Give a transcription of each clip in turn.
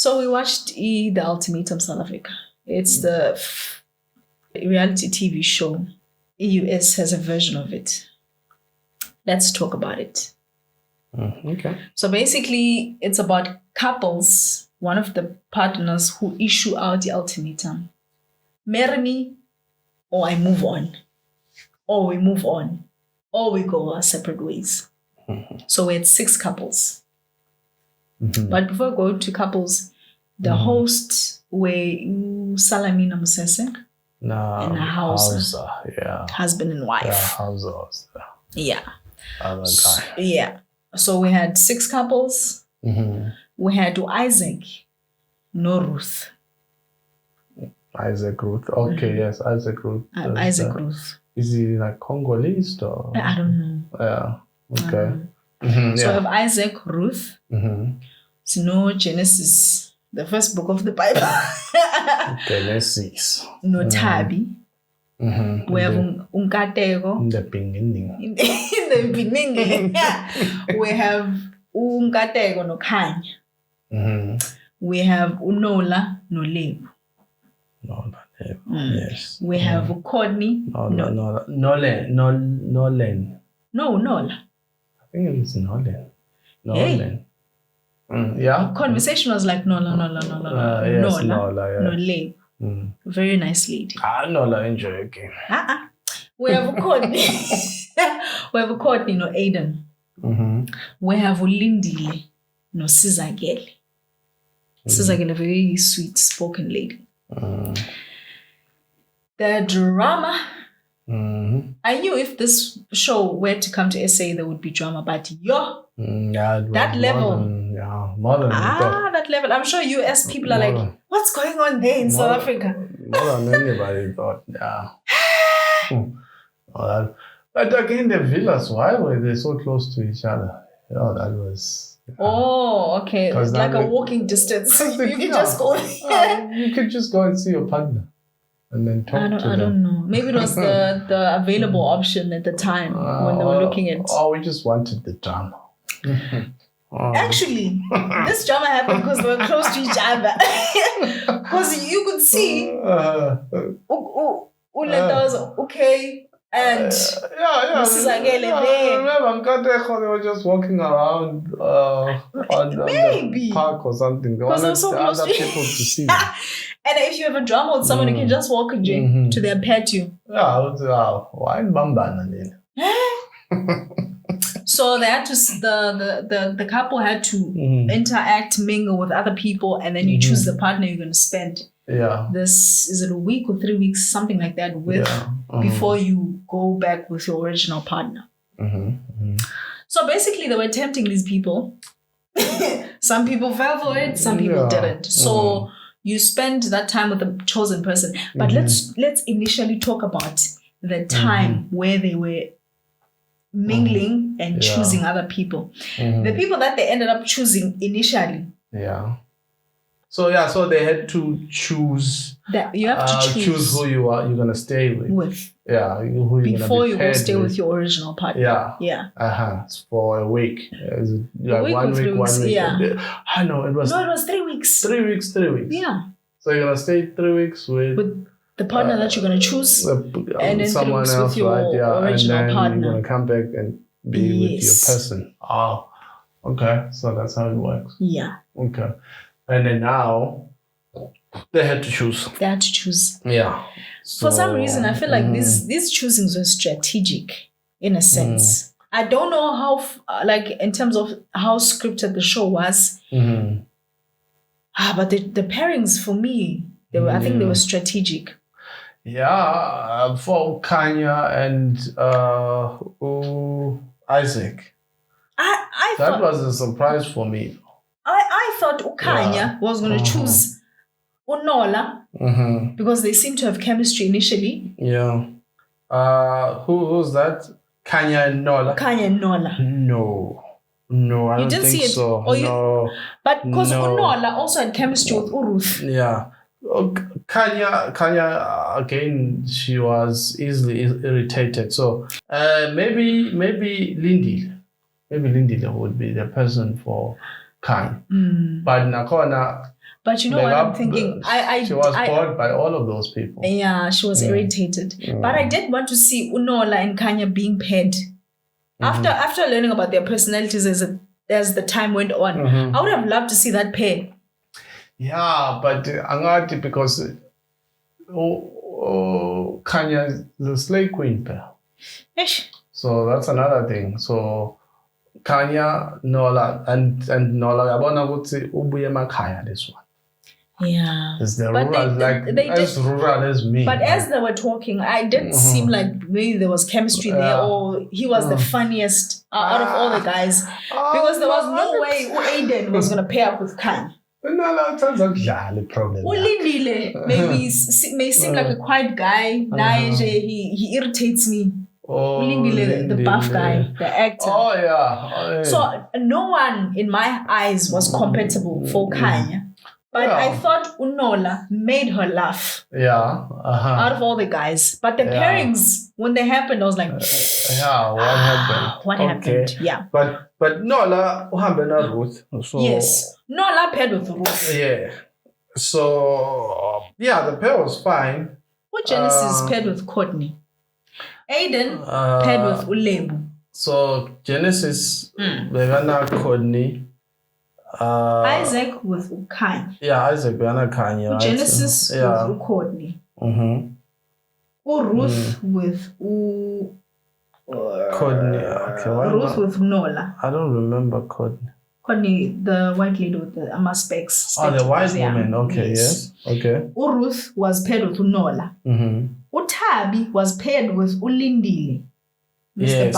So we watched The Ultimatum South Africa. It's the reality TV show. US has a version of it. Let's talk about it. Okay. So basically, it's about couples, one of the partners who issue out the ultimatum. Marry me, or I move on. Or we move on. Or we go our separate ways. So we had 6 couples. But before we go to couples, the hosts were Salamina Musese and Hausa. Yeah. Husband and wife. Yeah, Hausa was there. Yeah. Other guy. Yeah. So we had 6 couples. We had Isaac, no Ruth. Isaac Ruth. Okay, yes, Isaac Ruth. Isaac Ruth. Is he like Congolese or? I don't know. Yeah. Okay. So we have Isaac, Ruth. So no Genesis, the first book of the Bible. Genesis. No Tabi. We have Unkatego. In the beginning. In the beginning. We have Unkatego no Kanya. We have Unola no Lebu. Yes. We have Courtney. Nolan. No, Nola. I think it was Nolan. Hey. Yeah. Conversation was like Nola. Yes, Nola, yes. No Lebu. Very nice lady. Nola, enjoy your game. We have Courtney. We have Courtney no Aiden. We have Ulindile no Sizagele. Sizagele, a very sweet spoken lady. The drama. I knew if this show were to come to SA, there would be drama, but that level. More than that level. I'm sure US people are like, what's going on there in South Africa? More than anybody thought, But again, the villas, why were they so close to each other? That was... Oh, okay. It's like a walking distance. You can just go there. You could just go and see your partner and then talk to them. I don't know. Maybe it was the available option at the time when they were looking at... we just wanted the drama. Actually, this drama happened because they were close to each other. Because you could see Uleta was okay. And Mrs. Agele there. Remember, they were just walking around on the park or something. They wanted so other people to see. And if you have a drama with someone, you can just walk to their patio. Why in Bambana then? So they had to the couple had to interact, mingle with other people, and then you choose the partner you're going to spend. Yeah. This is it a week or 3 weeks, something like that, with before you go back with your original partner. So basically, they were tempting these people. Some people fell for it, some people didn't. So you spend that time with the chosen person. But let's initially talk about the time where they were mingling and choosing other people. The people that they ended up choosing initially. Yeah. So they had to choose. That you have to choose who you're gonna stay with. Yeah, who you're before you go paired stay with your original partner. Yeah. It's for a week. Is it like a week 1 or 3 week? weeks, 1 week. Yeah. No, it was 3 weeks. 3 weeks. 3 weeks. Yeah. So you're gonna stay 3 weeks with the partner that you're gonna choose, and then someone else with your original and then partner. you're gonna come back and be with your person. Oh, okay. So that's how it works. Yeah. Okay. And then now they had to choose. Yeah. For some reason, I feel like these choosings were strategic in a sense. I don't know how, like in terms of how scripted the show was. But the pairings for me, I think they were strategic. Yeah, for Kanya and Isaac. I that was a surprise for me. I thought Ukanya was going to choose Unola because they seem to have chemistry initially. Yeah. Who's that? Kanya and Nola? Kanya and Nola. No, I don't think so. No. But because Unola also had chemistry with Uruth. Yeah. Kanya again, she was easily irritated. So maybe Lindy would be the person for Kanya. But Nakona, But you know what I'm thinking? She was bored by all of those people. Yeah, she was irritated. But I did want to see Unola and Kanya being paired. After learning about their personalities as the time went on, I would have loved to see that pair. Yeah, but Angati, because Kanya is the slave queen pair. So that's another thing. So Kanya, Nola, and Nola, yabona ukuthi ubuye emakhaya this one. Yeah. It's the rural, as rural as me. But as they were talking, I did seem like maybe there was chemistry there, or he was the funniest out of all the guys. Because there was no way Aiden was going to pair up with Khan. No, sounds like a problem. Ulindile may seem like a quiet guy. He irritates me. Ulindile, the buff guy, the actor. Oh, yeah. So no one in my eyes was compatible for Kanya. But I thought Unola made her laugh. Yeah. Out of all the guys. But the pairings, when they happened, I was like, what happened? What happened? Yeah. But Nola uhambe na Ruth. So, yes. Nola paired with Ruth. Yeah. So, the pair was fine. What Genesis paired with Courtney? Aiden paired with Ulebu. So, Genesis, Begana Courtney. Isaac with Ukanya. Yeah, Isaac with Kanye. Genesis with Courtney. Ruth with Courtney. Okay, Ruth with Nola. I don't remember Courtney. Courtney, the white lady with the specs. Oh, the white woman. Okay, yes. Okay. Ruth was paired with Nola. Utabi was paired with Ulindile. Yes.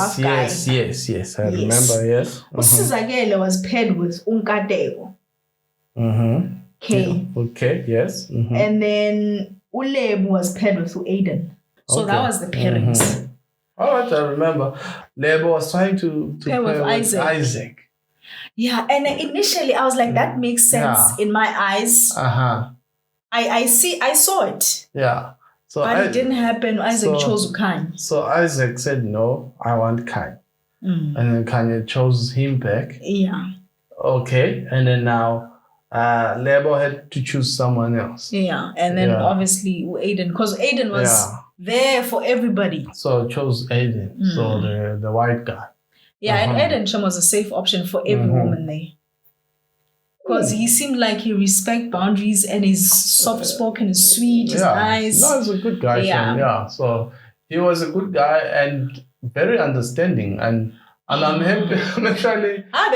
I remember, yes. Usizakele was paired with Unkateko. Okay. Okay, yes. And then Ulebu was paired with Aiden. So that was the pairings. All right, I remember. Lebo was trying to pair with Isaac. Yeah, and initially I was like, that makes sense in my eyes. I saw it. Yeah. So but it didn't happen. Isaac chose Kanye. So Isaac said, no, I want Kanye. And then Kanye chose him back. Yeah. Okay. And then now Lebo had to choose someone else. Yeah. And then obviously Aiden, because Aiden was there for everybody. So chose Aiden. So the white guy. Yeah, and Aiden was a safe option for every woman there. Because he seemed like he respects boundaries and he's soft-spoken, he's sweet, he's nice. No, he's a good guy. Yeah. So he was a good guy and very understanding. And I'm happy. I'm actually... I'm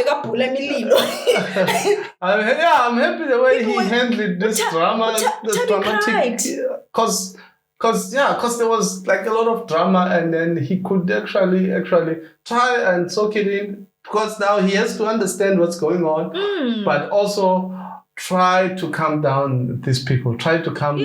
happy the way he handled this drama. The dramatic... Because there was like a lot of drama and then he could actually try and soak it in. Because now he has to understand what's going on, but also try to calm down these people. Try to calm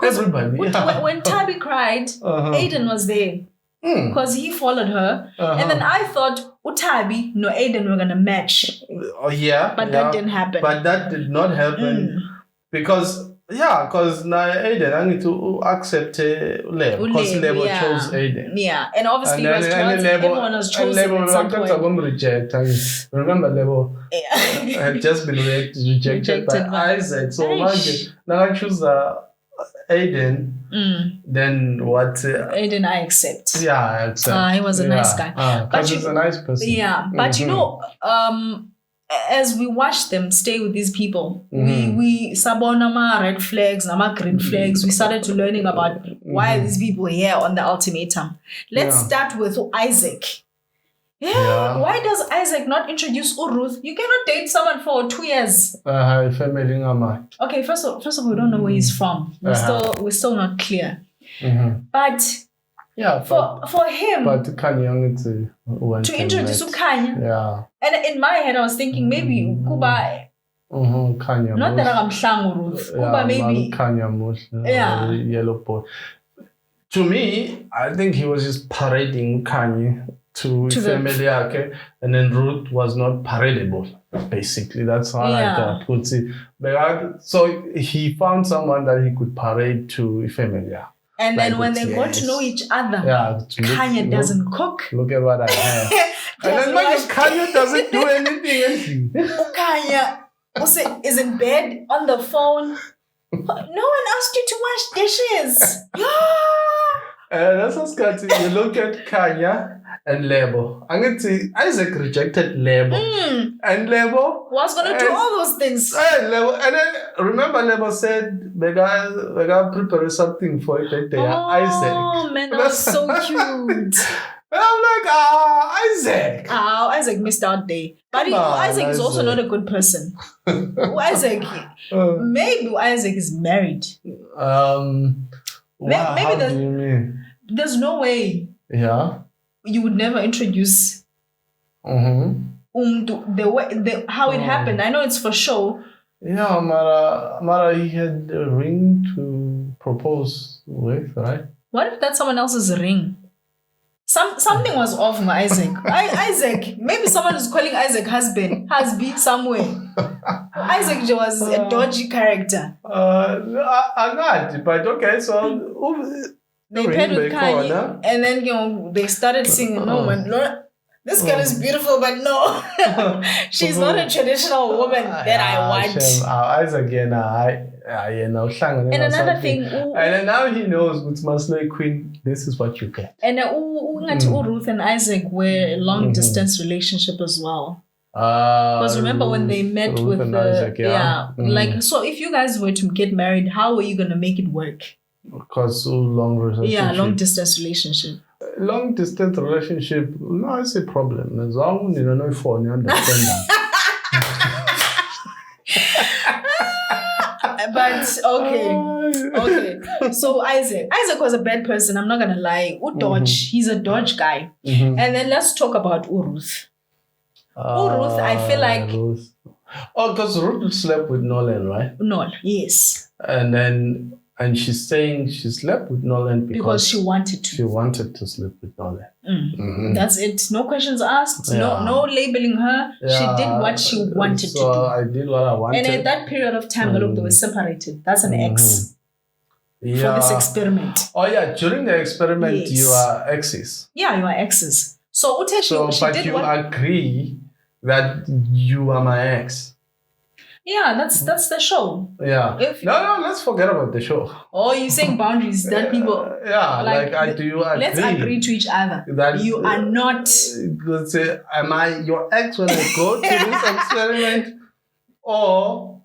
everybody. When Tabi cried, Aiden was there because he followed her. And then I thought Utabi, Aiden were going to match. But that didn't happen. But that did not happen because now Aiden, I need to accept Lebo because Lebo chose Aiden. Yeah, and obviously everyone was chosen at some point. Remember, Lebo had just been rejected by Isaac. So now I choose Aiden. Then what? Aiden, I accept. Yeah, I accept. He was a nice guy. But he's a nice person. Yeah, but as we watch them stay with these people, we sabonama red flags, nama green flags. We started to learning about why these people are here on the ultimatum. Let's start with Isaac. Why does Isaac not introduce Ruth? You cannot date someone for 2 years. Okay, first of all, we don't know where he's from. We're still not clear. But for him to introduce Ukanya. Yeah. And in my head I was thinking maybe Kuba Kanya. Not that I'm Shang Ruth. Kuba maybe Kanya yellow boy. To me, I think he was just parading Kanye to family, and then Ruth was not paradable. Basically, that's how I could see. But so he found someone that he could parade to family. And then when they got to know each other, Kanye doesn't cook. Look at what I have. And then Kanye doesn't do anything. Kanye is in bed on the phone. No one asked you to wash dishes. That's what's got you look at Kanya and Lebo. I'm going to say Isaac rejected Lebo. And Lebo was going to do all those things. Lebo, and then remember Lebo said, we gotta prepare something for it. Isaac. Oh man, that was so cute. And I'm like, Isaac. Isaac missed out there. But Isaac is also not a good person. Isaac, maybe Isaac is married. Maybe how do you mean? There's no way. Yeah. You would never introduce the way how it happened. I know it's for show. Yeah, Mara, he had a ring to propose with, right? What if that's someone else's ring? Something was off with Isaac. Isaac, maybe someone is calling Isaac husband somewhere. Isaac was a dodgy character. I'm not, but okay, so they paired with Kanye, and then they started singing. No, this girl is beautiful, but no, she's not a traditional woman that I want. Isaac, and another thing, and then now he knows with Maslow Queen, this is what you get. And Ruth and Isaac were a long distance relationship as well. Because remember when they met Ruth with Isaac, like, so if you guys were to get married, how are you gonna make it work? Because so long relationship. Yeah, long distance relationship. Long distance relationship, no, it's a problem. As long as you don't know phone, you understand that. But okay. So Isaac was a bad person. I'm not gonna lie. Dodge. He's a dodge guy. And then let's talk about Ruth. Ruth, I feel like. Ruth. Oh, because Ruth slept with Nolan, right? Nolan, yes. And she's saying she slept with Nolan because she wanted to. She wanted to sleep with Nolan. That's it. No questions asked. Yeah. No labeling her. Yeah. She did what she wanted to do. I did what I wanted. And at that period of time, look, they were separated. That's an X. For this experiment. Oh yeah, during the experiment, you are exes. Yeah, you are exes. So she but did you agree that you are my ex. Yeah, that's the show. Yeah. No, let's forget about the show. Oh, you're saying boundaries that people... Yeah, do you agree? Let's agree to each other. That you are not... Say, am I your ex when I go to this experiment? Or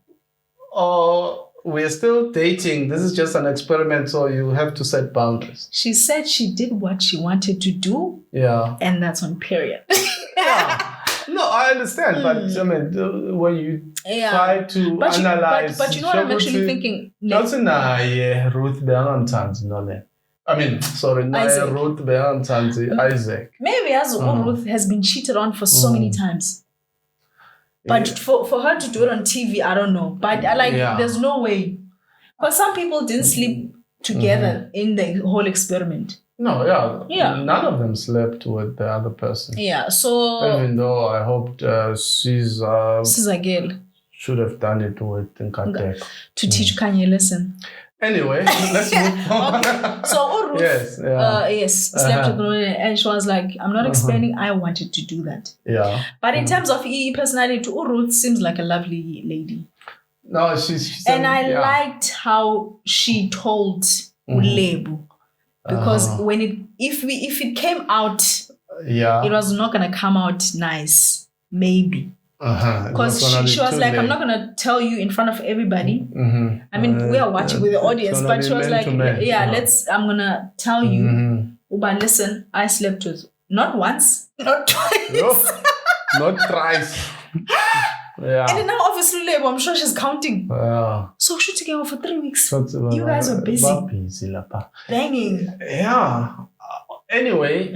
we're still dating. This is just an experiment, so you have to set boundaries. She said she did what she wanted to do. Yeah. And that's on period. Yeah. No, I understand, but I mean, when you try to analyze, but you know what I'm actually thinking. Johnson, Ruth Beantanzi, no, I mean, sorry, Ruth Beantanzi, Isaac. Maybe as Ruth has been cheated on for so many times. But for her to do it on TV, I don't know. But there's no way, because some people didn't sleep together in the whole experiment. No, none of them slept with the other person. Yeah, so... Even though I hoped Caesar Gale should have done it with Nkatek. To teach Kanye a lesson. Anyway, let's move on. Okay. So Ruth, slept with Nolan, and she was like, I'm not explaining, I wanted to do that. Yeah. But in terms of personality, Ruth seems like a lovely lady. No, she's and I liked how she told Ulebu. Because if it came out, it was not gonna come out nice, maybe. Because she was like, I'm not gonna tell you in front of everybody. I mean, we are watching with the audience, but she was like, I'm gonna tell you. But listen, I slept with not once, not twice, not thrice. Yeah. And then now, obviously, I'm sure she's counting. So shoot together for 3 weeks. You guys were busy. Banging. Yeah. Anyway,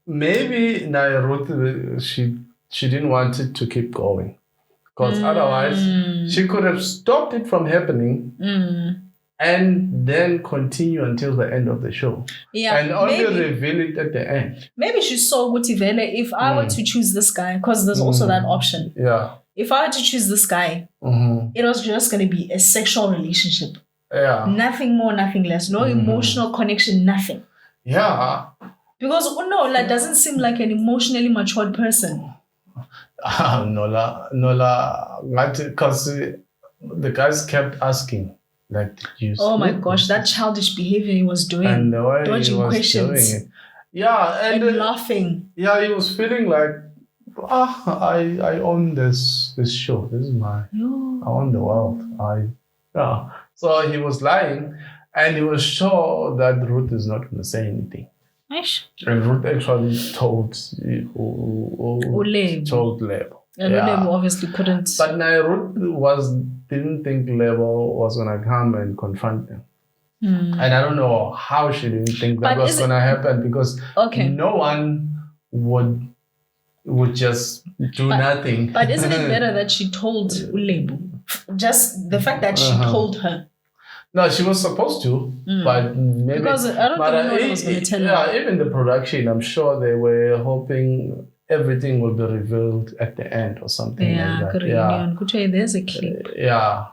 maybe Ruth, she didn't want it to keep going. Because otherwise, she could have stopped it from happening and then continue until the end of the show. Yeah. And only reveal it at the end. Maybe she saw Gutivele, if I were to choose this guy, because there's also that option. Yeah. If I were to choose this guy, it was just going to be a sexual relationship. Yeah. Nothing more, nothing less. No emotional connection, nothing. Yeah. Because Unola doesn't seem like an emotionally matured person. Nola, because the guys kept asking, like, did you oh my sleep? gosh, that childish behavior he was doing, And the way dodging he was questions, doing it. Yeah, and laughing. Yeah, he was feeling like, I own this show. This is I own the world. So he was lying, and he was sure that Ruth is not going to say anything. And Ruth actually told Lebo. And Lebo obviously couldn't. But now Ruth didn't think Lebo was gonna come and confront them. And I don't know how she didn't think that was gonna happen, because no one would just do nothing. But isn't it better that she told Lebo? Just the fact that she told her. No, she was supposed to, but maybe because I don't think no one was going to tell her. Yeah, even the production, I'm sure they were hoping everything will be revealed at the end or something like that. Yeah, there's a clip.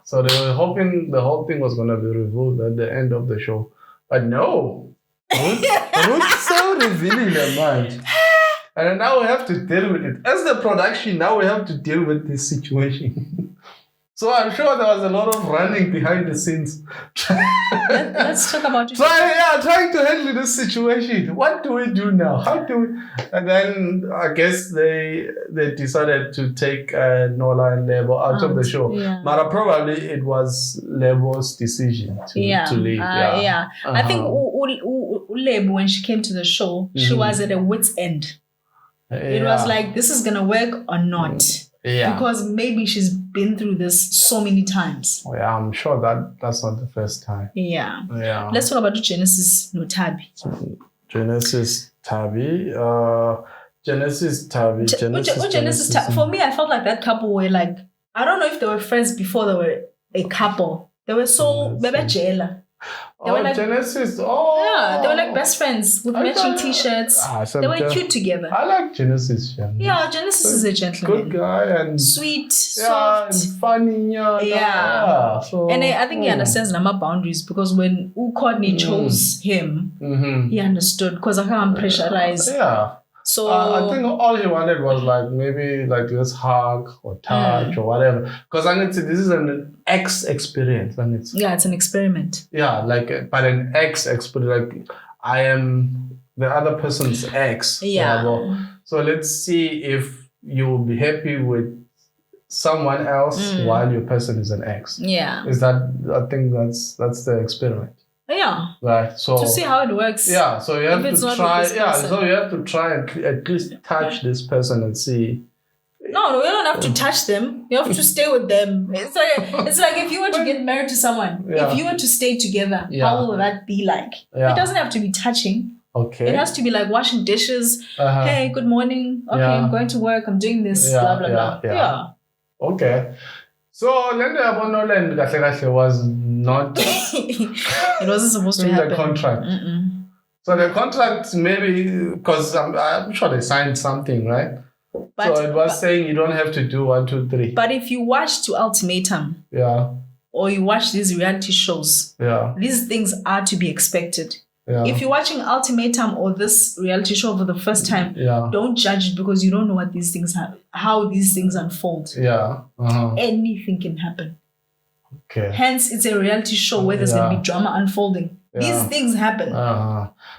So they were hoping the whole thing was going to be revealed at the end of the show, but no, Ruth's so revealing their mind. And now we have to deal with it. As the production, now we have to deal with this situation. So I'm sure there was a lot of running behind the scenes. Let's talk about it. Trying to handle this situation. What do we do now? How do we? And then I guess they decided to take Nola and Lebo out of the show. Yeah. But probably it was Lebo's decision to leave. I think Lebo, when she came to the show, she was at a wit's end. It was like, this is going to work or not. Yeah. Because maybe she's been through this so many times. Yeah, I'm sure that's not the first time. Yeah. Let's talk about Genesis no Tabi. Genesis Tabi. For me, I felt like that couple were like, I don't know if they were friends before they were a couple. They were so bebejela. They were like, Genesis. they were like best friends with matching t-shirts. They were cute together. I like Genesis. Yeah, Genesis is a gentleman. Good guy and sweet, soft, and funny. And I think he understands my boundaries, because when Courtney chose him, he understood, because I can't pressurize. So I think all he wanted was like, maybe like, let's hug or touch or whatever. Because I can say this is an ex experience, and it's an experiment. But an ex experience, like I am the other person's ex. So let's see if you will be happy with someone else while your person is an ex. Is that? I think that's the experiment. Right. So to see how it works. So you have to try. So you have to try and at least touch this person and see. No, you don't have to touch them. You have to stay with them. It's like if you were to get married to someone, if you were to stay together, how will that be like? It doesn't have to be touching. Okay. It has to be like washing dishes. Hey, good morning. Okay, I'm going to work. I'm doing this. Blah blah blah. Okay. So Lende Abonoland Kahle was not. It wasn't supposed to happen. The contract. So the contract, maybe because I'm sure they signed something, right? So it was saying you don't have to do 1, 2, 3. But if you watch to Ultimatum, or you watch these reality shows, these things are to be expected. If you're watching Ultimatum or this reality show for the first time, don't judge it, because you don't know what these things how these things unfold. Anything can happen. Okay. Hence, it's a reality show where there's going to be drama unfolding. These things happen.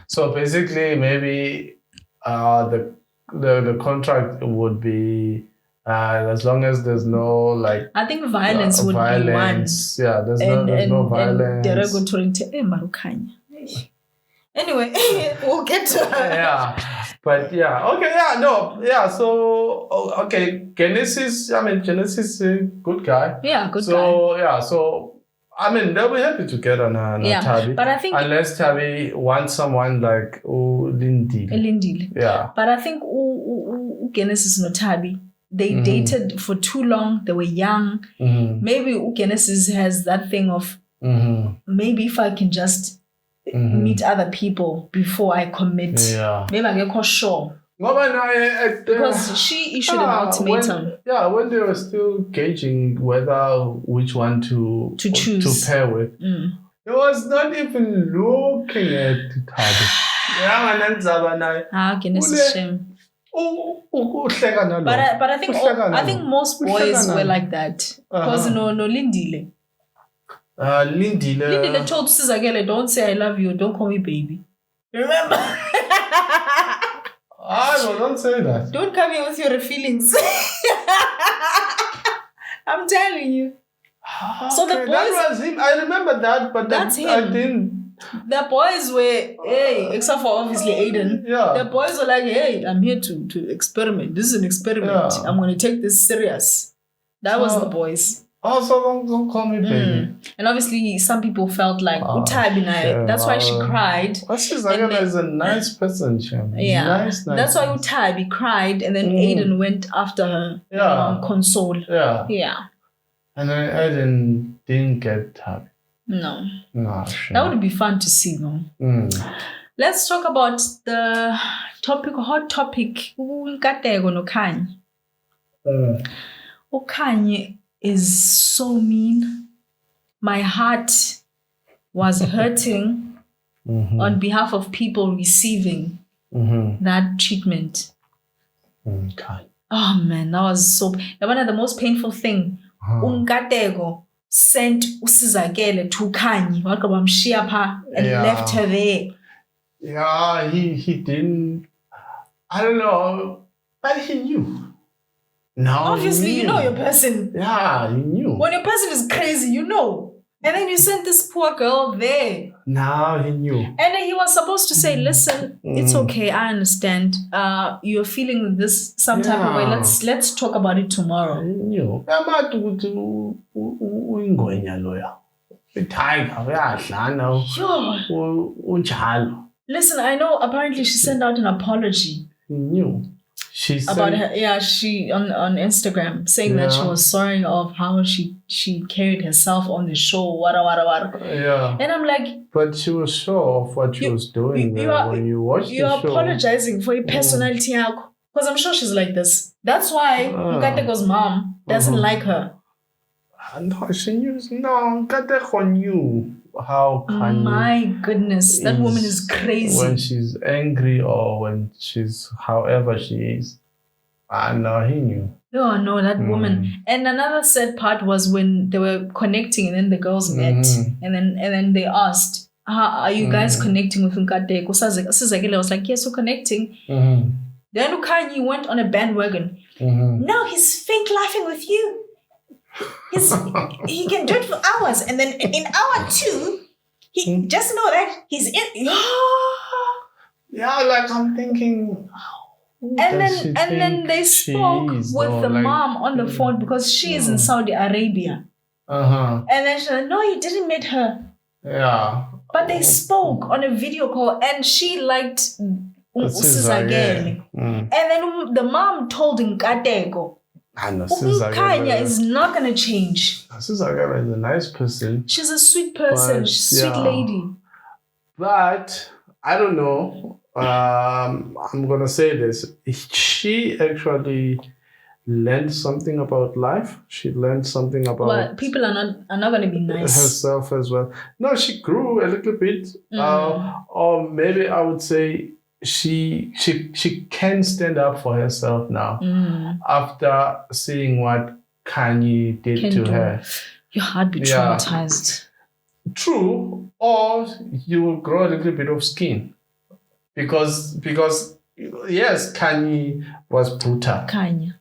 So basically, maybe the contract would be as long as there's no like. I think violence would be one. Yeah, there's no violence. Anyway, we'll get to her. But so Genesis is a good guy. Good guy. So I mean, they'll be happy to get on Tabi. But I think unless Tabi wants someone like Lindile. But I think Genesis no Tabi, they dated for too long. They were young. Maybe Genesis has that thing of maybe if I can just meet other people before I commit. Maybe I get sure. Because she issued an ultimatum. When they were still gauging which one to choose to pair with. It was not even looking at Tabi. Genesis shame. But I think most boys were like that. Because no Lindile. Lindile told Sizagele, don't say I love you, don't call me baby. Remember? No, don't say that. Don't come here with your feelings. I'm telling you. So the boys, that was him. I remember that, but that's him. I didn't. The boys were, hey, except for obviously Aiden. Yeah. The boys were like, hey, I'm here to experiment. This is an experiment. Yeah. I'm going to take this serious. That was the boys. Also, don't call me baby. And obviously, some people felt like, that's why she cried. Zagala is a nice person, Cham. Yeah. Nice. That's why Utabi cried, and then Aiden went after her console. Yeah. Yeah. And then Aiden didn't get happy. No. Sure. That would be fun to see, though. Let's talk about the hot topic. Okanye is so mean. My heart was hurting on behalf of people receiving that treatment. Okay. Oh man, that was one of the most painful thing. Unkateko sent Usizakele to Kanye, and left her there. Yeah, he didn't. I don't know, but he knew. No, obviously, you know your person. Yeah, he knew. When your person is crazy, you know. And then you sent this poor girl there. No, he knew. And then he was supposed to say, listen, it's okay, I understand. You're feeling this some type of way. Let's talk about it tomorrow. He knew. Listen, I know apparently she sent out an apology. He knew. She about her, she on Instagram saying that she was sorry of how she carried herself on the show, Yeah. And I'm like, but she was sure of what she was doing when you watched the show. You're apologizing for your personality, because I'm sure she's like this. That's why Nkateko's mom doesn't like her. No, she knew. No, Nkateko knew how Kanye. My goodness, that woman is crazy. When she's angry or when she's however she is. No, he knew. Oh no, that woman. And another sad part was when they were connecting and then the girls met and then they asked, are you guys connecting with Nkateko? Sizakele was like, yes, we're connecting. Then Kanye went on a bandwagon. Now he's fake laughing with you. He can do it for hours, and then in hour 2, he just know that he's in. Yeah, like I'm thinking. And then they spoke with the mom on the phone because she is in Saudi Arabia. And then she said, no, you didn't meet her. Yeah. But they spoke on a video call, and she liked Usizakele. And then the mom told Nkateko, Kanya is not going to change. Sizakele is a nice person. She's a sweet person. She's a sweet lady. But, I don't know. I'm going to say this. She actually learned something about life. She learned something about... Well, people are not going to be nice. Herself as well. No, she grew a little bit. Or maybe I would say... She can stand up for herself now after seeing what Kanye did to her. Your heart be traumatized. True, or you will grow a little bit of skin because yes, Kanye was brutal. Kanye.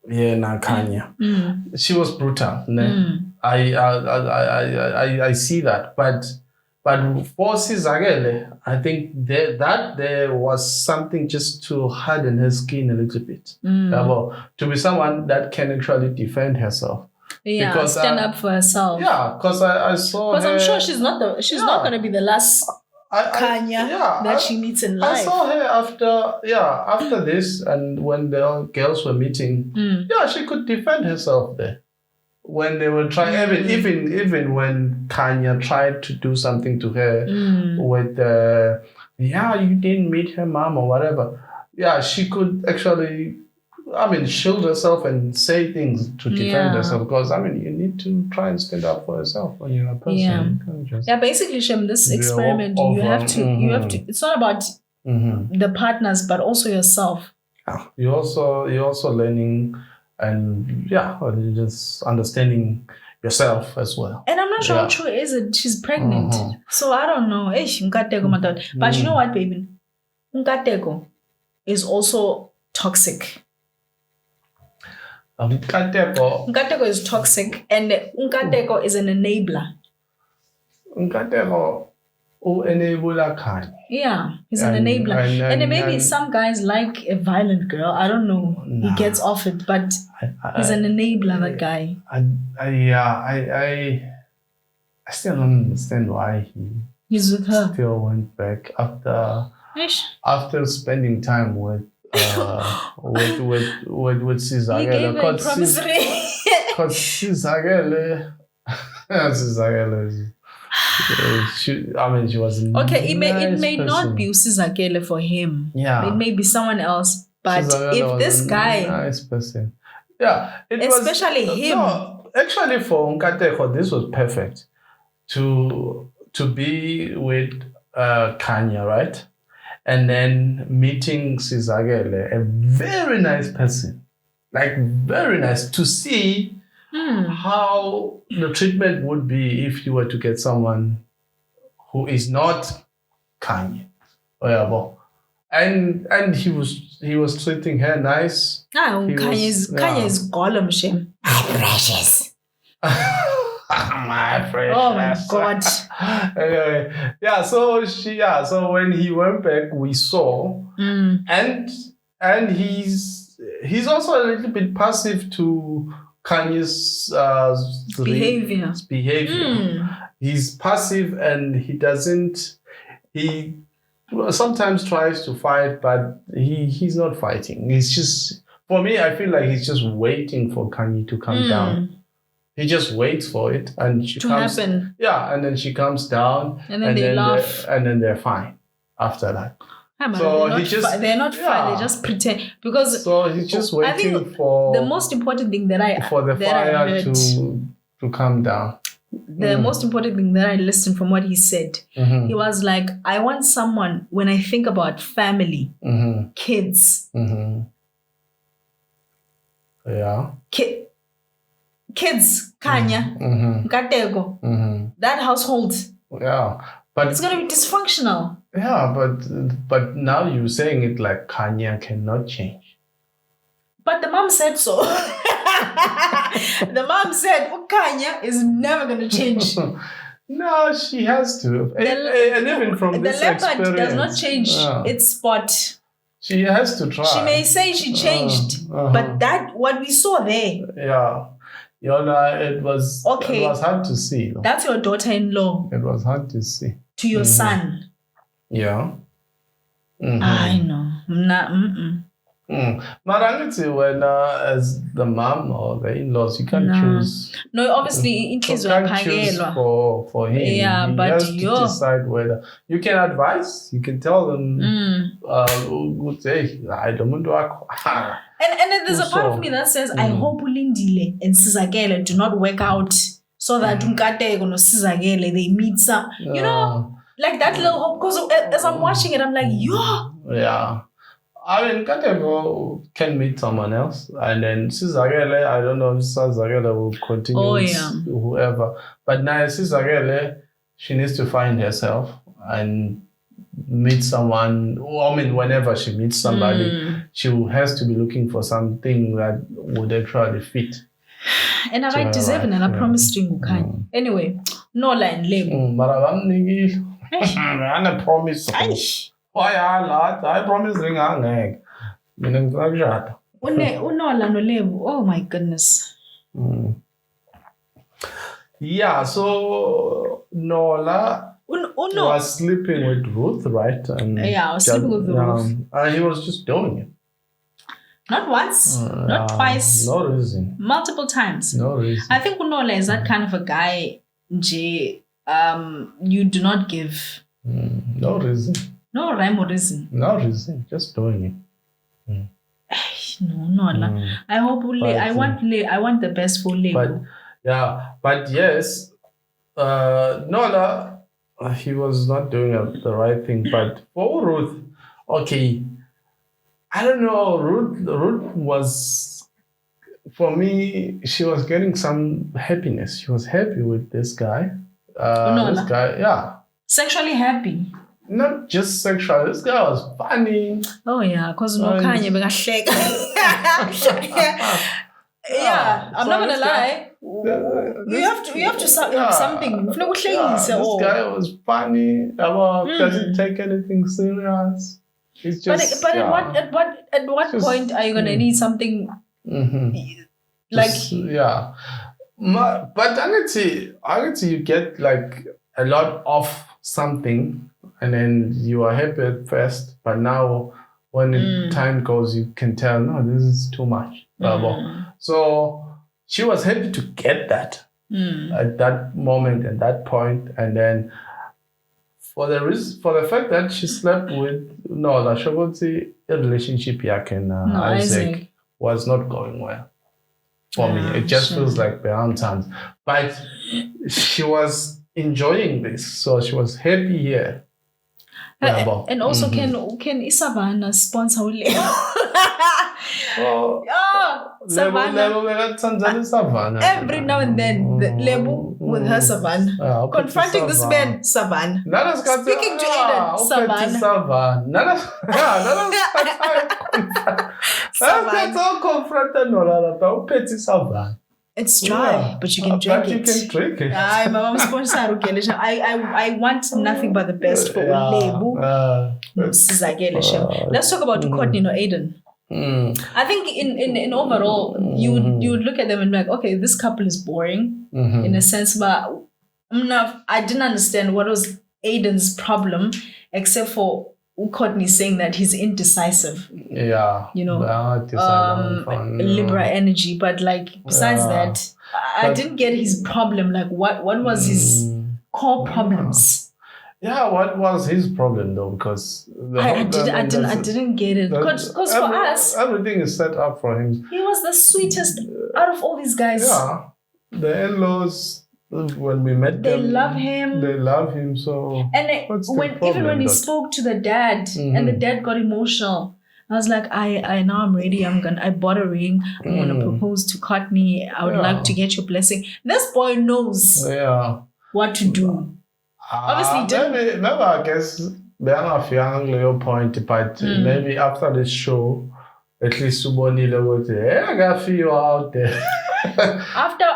Yeah, Kanye. She was brutal. I see that, but for Sizakele, I think there was something just to harden her skin a little bit. To be someone that can actually defend herself. Yeah, because, stand up for herself. Yeah, because I saw her... Because I'm sure she's not going to be the last Kanya that she meets in life. I saw her after this, and when the girls were meeting, she could defend herself there. When they were trying, even when Kanye tried to do something to her with, you didn't meet her mom or whatever. Yeah, she could actually, shield herself and say things to defend herself. Because, you need to try and stand up for yourself when you're a person. Yeah, basically, Shem, this experiment, you have to, it's not about the partners, but also yourself. Yeah. You're also learning and just understanding yourself as well. And I'm not sure how true is it. She's pregnant. So I don't know. But you know what, baby? Nkateko is also toxic. Nkateko is toxic, and Nkateko is an enabler. Nkateko enabler Kanye. Yeah, he's an enabler. And maybe some guys like a violent girl. I don't know. He gets off it, but he's an enabler, that guy. I still don't understand why he's with her. Still went back after spending time with Sizakele. He gave her a promise ring. Because Sizakele she was okay. It may not be Sizakele for him. Yeah, it may be someone else. But if this guy, nice person, yeah, especially him. No, actually, for Nkateko, this was perfect to be with Kanye, right? And then meeting Sizakele, a very nice person, like very nice, to see how the treatment would be if you were to get someone who is not Kanye. And he was treating her nice. Kanye is Gollum shame. My precious. My precious. Oh my God. Anyway, so when he went back, we saw, and he's also a little bit passive to Kanye's behavior. He's passive and he sometimes tries to fight, but he's not fighting. He's just, for me, I feel like he's just waiting for Kanye to come down. He just waits for it and she comes happen. Yeah, and then she comes down and then they laugh. And then they're fine after that. So they're not fine, they just pretend, because so he's just waiting for the most important thing for the fire to come down. The most important thing that I listened from what he said, he was like, I want someone, when I think about family, kids, kids, Kanya, Nkateko, that household, but it's gonna be dysfunctional. Yeah, but now you're saying it like Kanya cannot change. But the mom said so. The mom said, Kanya is never going to change. No, she has to. And even from this experience. The leopard does not change its spot. She has to try. She may say she changed, but what we saw there. Yeah. Yona, it was hard to see. That's your daughter-in-law. It was hard to see. To your son. Yeah. I know. Marangiti, when as the mom or the in-laws, you can't choose. No, obviously, in case you can't choose for him. Yeah, he has to decide whether you can advise. You can tell them, I don't want to work. And there's a part of me that says, I hope Ulindile and Sizakele do not work out so that Nkateko and Sizakele, they meet some, you know, like that little hope. Because as I'm watching it, I'm like, yeah. I mean, Nkateko can meet someone else, and then Sizakele, I don't know if Sizakele will continue with whoever. But now Sizakele, she needs to find herself and meet someone. I mean, whenever she meets somebody, she has to be looking for something that would actually fit. And I like deserving, and I promise to you, Anyway, Nola and Lebo. I promise. I promise ring angeke. Mina ngizakujada. Unola no Lebo. Oh my goodness. Yeah, so Nola was sleeping with Ruth, right? And I was sleeping with Ruth. And he was just doing it. Not once, not twice. No reason. Multiple times. No reason. I think Unola is that kind of a guy, you do not give. No reason. No rhyme or reason. No reason. Just doing it. No. I hope I want the best for Lebo. But yes, Nola, he was not doing the right thing. But for Ruth, okay, I don't know. Ruth was, for me, she was getting some happiness. She was happy with this guy. This guy, yeah. Sexually happy. Not just sexual. This guy was funny. Oh yeah, because no Kanye bengahleka. Yeah, I'm not gonna lie. You have to have something. This guy was funny. Doesn't take anything serious. It's just, but at what point are you gonna need something like? Yeah, but I get you get like a lot of something, and then you are happy at first, but now when time goes, you can tell, no, this is too much. So she was happy to get that at that moment and that point, and then for the fact that she slept with the relationship and Isaac was not going well for me. It just feels like beyond times, but she was enjoying this, so she was happy here. And also, can Isavana sponsor Leo? Savannah. Every now and then, the Lebu with her Savannah. Confronting this man, Savannah. Speaking to Aiden, Savannah. It's dry, but you can drink it. You can drink it. I want nothing but the best for Lebu. Let's talk about Courtney or Aiden. I think in overall, you would look at them and be like, okay, this couple is boring in a sense, but I didn't understand what was Aiden's problem, except for Courtney saying that he's indecisive. Yeah. Libra energy. But like besides that, I didn't get his problem. Like what was his core problems? Yeah, what was his problem though? Because I didn't get it. Because for us, everything is set up for him. He was the sweetest out of all these guys. Yeah, the in-laws, when we met they them, love him. They love him so. And even when he spoke to the dad, and the dad got emotional, I was like, now I'm ready. I bought a ring. I'm gonna propose to Courtney. I would like to get your blessing. This boy knows what to do. Obviously, maybe I guess they are not young your point, but maybe after this show, at least Subonile would say, I got you out there. After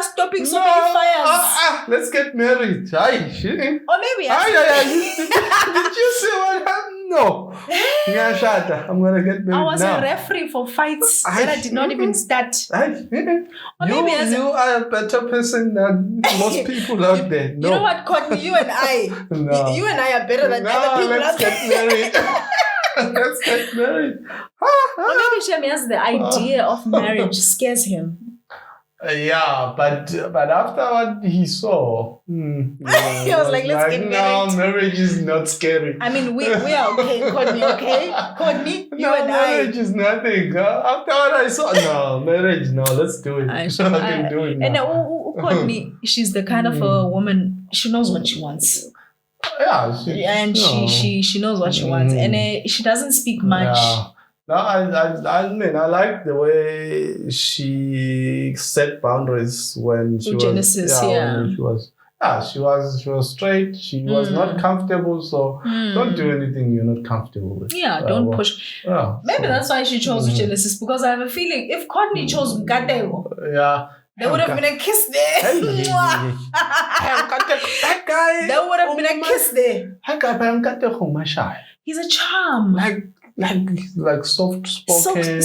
stopping so many fires. Let's get married. Or maybe did you see what happened? No. I'm gonna get married now. I was a referee for fights that I did not even start. You are a better person than most people out there. No. You know what, Courtney? You and I. No. You and I are better than other people out there. Let's get married. Let's get married. Or maybe Shemi has the idea of marriage scares him. Yeah, but after what he saw, he was like, let's get married. No, marriage is not scary. I mean, we are okay, Courtney, okay? Courtney, you and marriage is nothing. After what I saw, no, marriage, no, let's do it. I can do it now. And Courtney, she's the kind of a woman, she knows what she wants. Yeah. She knows what she wants. And she doesn't speak much. Yeah. No, I mean, I like the way she set boundaries when she was Genesis, when she was straight. She was not comfortable, so don't do anything you're not comfortable with. Yeah, don't push. Maybe that's why she chose Genesis, because I have a feeling if Courtney chose Mkatego, there would have been a kiss there. That guy. There would have been a kiss there. He's a charm. Like soft spoken.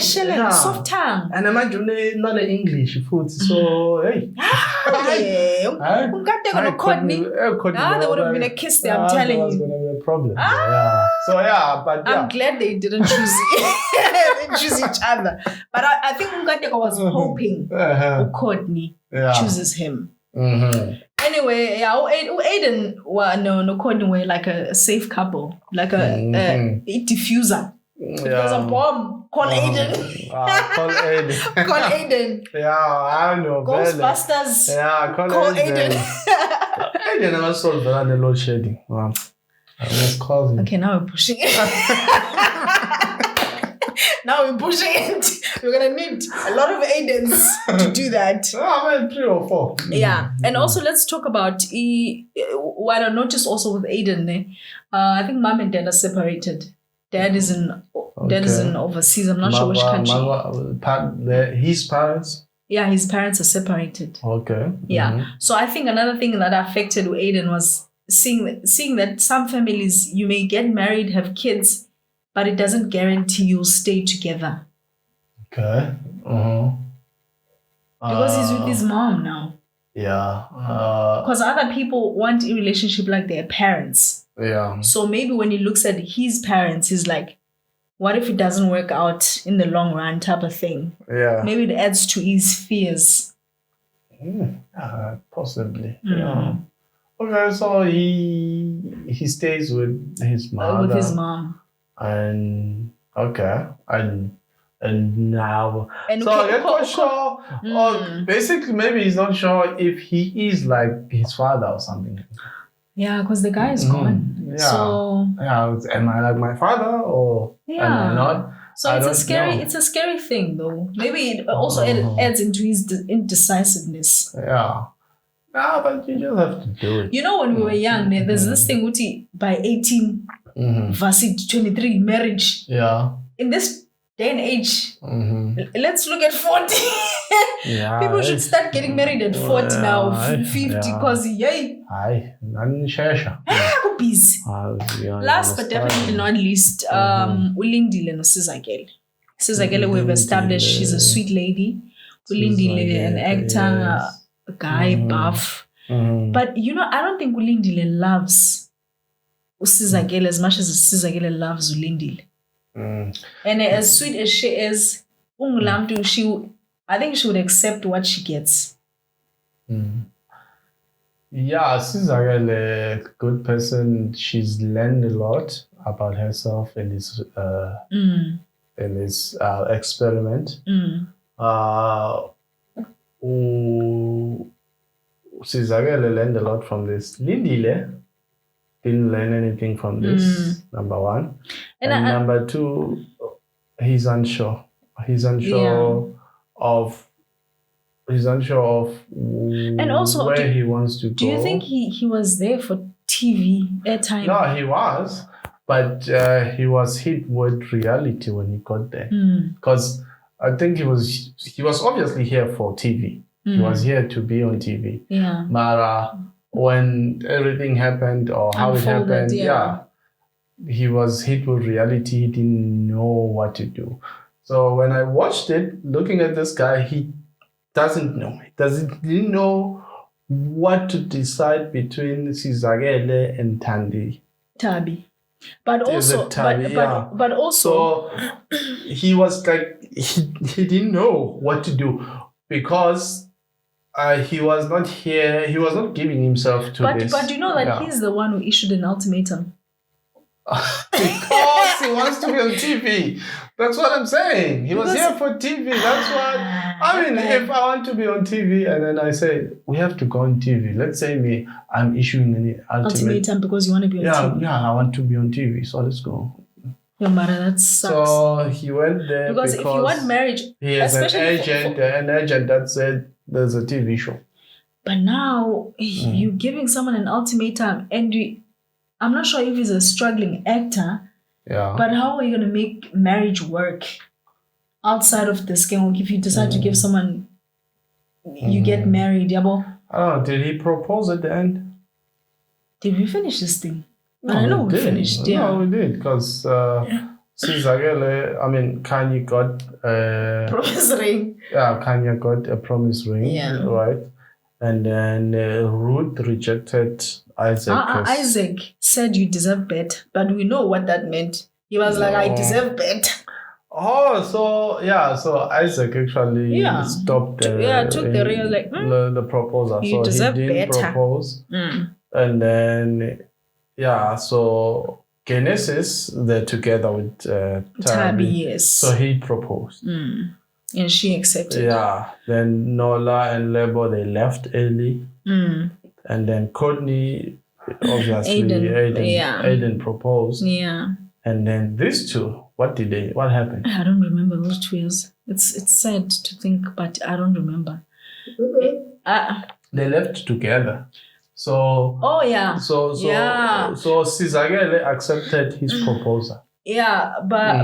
Soft tongue. And imagine not English food. So hey. Courtney. There would have been a kiss there, I'm telling you. That's gonna be a problem. So I'm glad they didn't choose choose each other. But I think Mkateko was hoping Courtney chooses him. Anyway, Aiden no Courtney were like a safe couple, like a diffuser. If there's a bomb, call Aiden. Call Aiden. Call Aiden. Yeah, I know. Ghostbusters. Yeah, call Aiden. Aiden never solved the load shedding. Wow. Let's call him. Okay, now we're pushing it. Now we're pushing it. We're gonna need a lot of Aidens to do that. I mean 3 or 4. Yeah, and also let's talk about what I noticed also with Aiden. I think mom and dad are separated. Dad is in overseas. I'm not sure which country. His parents. Yeah, his parents are separated. Okay. Yeah. So I think another thing that affected Aiden was seeing that some families, you may get married, have kids, but it doesn't guarantee you'll stay together. Okay. Because he's with his mom now. Yeah. Because other people want a relationship like their parents. Yeah. So maybe when he looks at his parents, he's like, what if it doesn't work out in the long run type of thing? Yeah. Maybe it adds to his fears. Possibly. Yeah. Okay, so he stays with his mother. With his mom. And okay. And now and so I'm not sure. Or basically maybe he's not sure if he is like his father or something. Yeah, because the guy is gone. Yeah. So am I like my father or am I not? So it's a scary thing though. Maybe it also adds into his indecisiveness. Yeah. Yeah, but you just have to do it. You know, when we were young, there's this thing by 18, versus 23, marriage. Yeah. In this day and age, let's look at 40. Yeah, people should start getting married at 40 now, 50, because yay. Busy. Last but definitely not least, Ulindile no Sizakele. Sizakele, we've established she's a sweet lady. Ulindile, an actor, a guy, buff. But you know, I don't think Ulindile loves Sizakele as much as Sizakele loves Ulindile. And as sweet as she is, I think she would accept what she gets. Yeah, she's a good person. She's learned a lot about herself in this experiment. Sizakele learned a lot from this. Lindile didn't learn anything from this, number one. And number two, he's unsure. He's unsure of and also, where he wants to go. Do you think he was there for TV airtime? No, he was. But he was hit with reality when he got there. Because I think he was obviously here for TV. He was here to be on TV. Yeah. But when everything happened or how it happened, he was hit with reality. He didn't know what to do. So when I watched it, looking at this guy, he doesn't know. He didn't know what to decide between Sizakele and Tabi. But also, but also, so he was like he didn't know what to do because he was not here. He was not giving himself to this. But you know that he's the one who issued an ultimatum. Because he wants to be on TV. That's what I'm saying. He was here for TV. That's what I mean. If I want to be on TV and then I say we have to go on TV. Let's say I'm issuing an ultimatum because you want to be on TV. Yeah, I want to be on TV. So let's go. Yeah, but that sucks. So he went there because if you want marriage, he has an agent that said there's a TV show. But now you're giving someone an ultimatum, and I'm not sure if he's a struggling actor. Yeah. But how are you going to make marriage work outside of this game? If you decide to give someone, you get married, yabo. Oh, did he propose at the end? Did we finish this thing? No, I know we finished. Yeah, no, we did because Sizakele, I mean, Kanye got a promise ring. Yeah, Kanye got a promise ring. Yeah. Right. And then Ruth rejected Isaac. Isaac said you deserve better, but we know what that meant. He was like, I deserve better. Oh, so Isaac actually stopped. Took the ring, like the proposal. You deserve he didn't better. propose, and then so Genesis, they're together with Tabi. Yes. So he proposed. And she accepted. Yeah. Then Nola and Lebo, they left early. And then Courtney obviously Aiden proposed. Yeah. And then these two, what happened? I don't remember those 2 years. It's sad to think, but I don't remember. They left together. So So Sizakele accepted his proposal. Yeah, but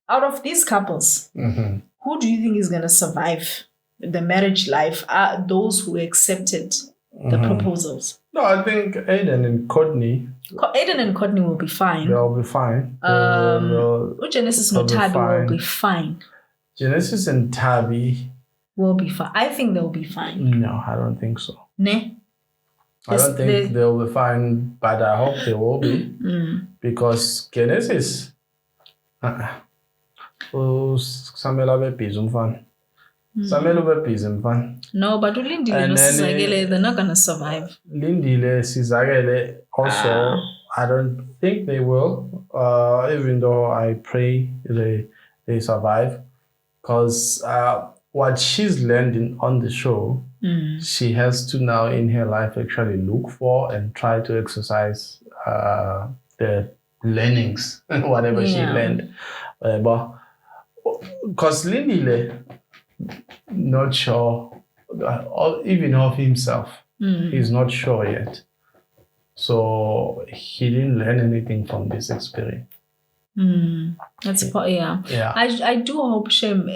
out of these couples, who do you think is gonna survive the marriage life? Are those who accepted the proposals? No, I think Aiden and Courtney will be fine. They'll be fine. Genesis and Tabi will be fine. Genesis and Tabi will be fine. I think they'll be fine. No, I don't think so. Ne? I don't think they'll be fine, but I hope they will be. Because Genesis Samuel abe busy umfana. Samuel ube busy mfana. No, but Lindile no Sizakele, they're not gonna survive. Lindile, Sizakele also, I don't think they will. Even though I pray they survive. Because what she's learning on the show, she has to now in her life actually look for and try to exercise the learnings, whatever she learned. Because Lindile, not sure, even of himself, he's not sure yet. So he didn't learn anything from this experience. I do hope, Shem,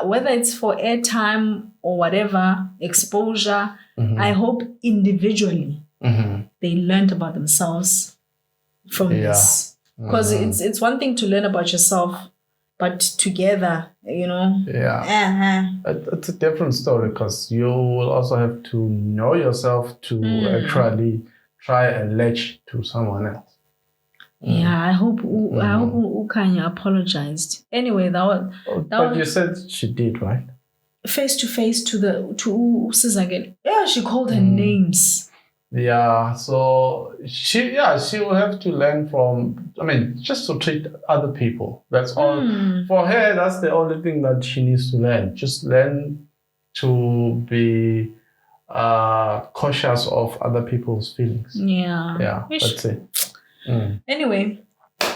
whether it's for airtime or whatever, exposure, I hope individually they learned about themselves from this. Because it's one thing to learn about yourself, but together, it's a different story because you will also have to know yourself to actually try and latch to someone else. I hope Ukanya apologized. Anyway, but you said she did, right? Face to face to Sizakele. Yeah, she called her names. Yeah, so she will have to learn from, just to treat other people. That's all. For her, that's the only thing that she needs to learn. Just learn to be cautious of other people's feelings. Yeah, that's it. Anyway,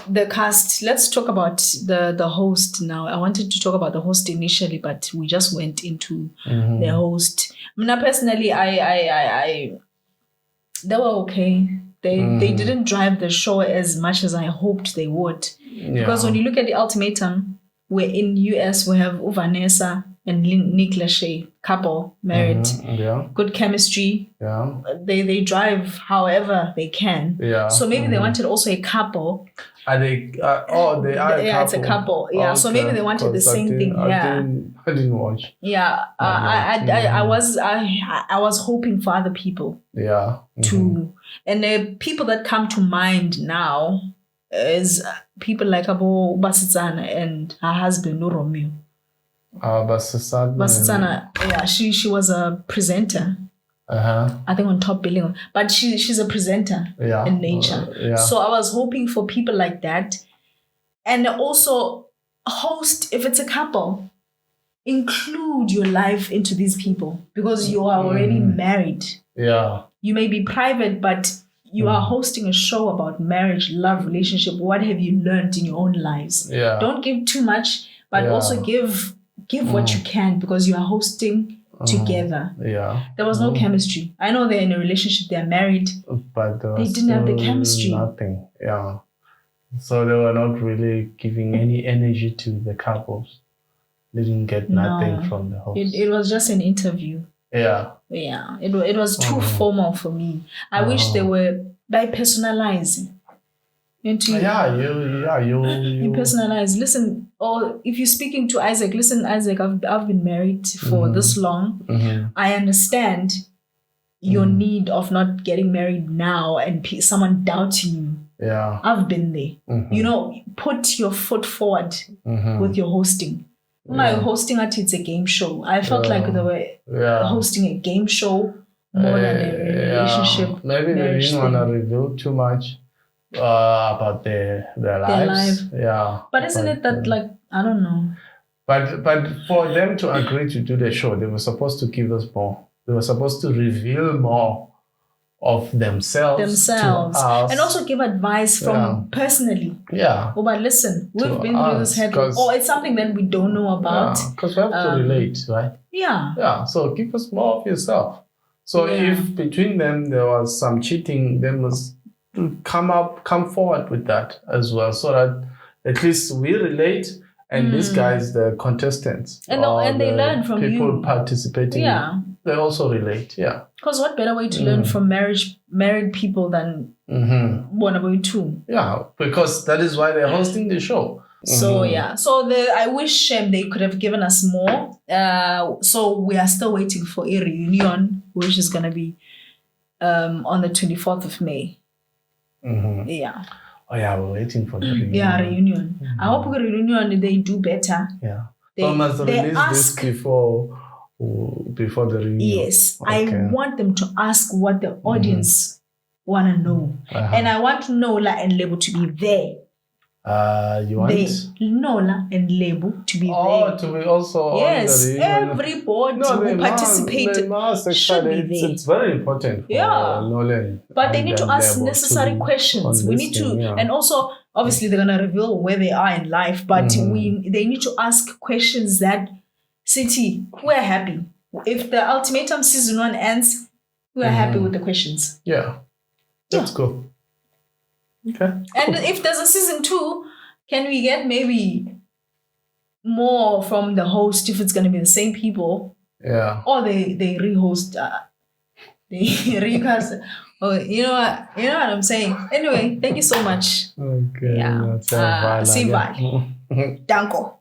the cast. Let's talk about the host now. I wanted to talk about the host initially, but we just went into the host. Personally, I they were okay. They didn't drive the show as much as I hoped they would. Because when you look at the Ultimatum, we're in US, we have Vanessa and Nick Lachey, couple, married, good chemistry. They drive however they can. So maybe they wanted also a couple. Are they? They are a couple. It's a couple. So maybe they wanted the same thing. I didn't watch. I was hoping for other people. To and the people that come to mind now is people like Abo Basitsana and her husband Romeo. Basitsana, she was a presenter. I think on Top Billing, but she's a presenter in nature. So I was hoping for people like that, and also host if it's a couple. Include your life into these people because you are already married. You may be private, but you are hosting a show about marriage, love, relationship. What have you learned in your own lives? Don't give too much, but also give what you can because you are hosting together. There was no chemistry. I know they're in a relationship, they're married, but they didn't have the chemistry. Nothing. So they were not really giving any energy to the couples. They didn't get nothing from the host. It was just an interview. It was too formal for me. I wish they were by personalizing. You personalize. Listen, or if you're speaking to Isaac, listen, Isaac, I've been married for this long. I understand your need of not getting married now and someone doubting you. I've been there. Put your foot forward with your hosting. Hosting it's a game show. I felt like they were hosting a game show more than a relationship. Maybe they didn't want to reveal too much about their lives. But isn't it that I don't know. But for them to agree to do the show, they were supposed to give us more. They were supposed to reveal more of themselves to us. And also give advice from personally. Yeah. Oh, but listen, we've been through this heavy, or it's something that we don't know about. Because we have to relate, right? Yeah. Yeah. So give us more of yourself. So if between them there was some cheating, they must come forward with that as well, so that at least we relate. And these guys, the contestants, and they learn from people participating. Yeah, they also relate. Yeah, because what better way to learn from married people than one about two? Yeah, because that is why they're hosting the show. So I wish they could have given us more. So we are still waiting for a reunion, which is gonna be on the 24th of May. Yeah. Oh yeah, we're waiting for the reunion. Yeah, reunion. I hope the reunion they do better. Yeah. They must release this before the reunion. Yes. Okay. I want them to ask what the audience wanna know. And I want Nola and Lebo to be there. You want Nola and Lebo to be there. Oh, to be also on the reunion. Everybody who participated should be there. It's very important for Nola. But they need to ask necessary questions. We need to, and also obviously they're gonna reveal where they are in life. But they need to ask questions that, City, we're happy. If the Ultimatum season 1 ends, we're happy with the questions. Yeah, that's cool. Okay. And if there's a season 2, can we get maybe more from the host if it's going to be the same people? Yeah. Or they rehost, they recast. Oh, you know what I'm saying. Anyway, thank you so much. Okay. Yeah. Danko.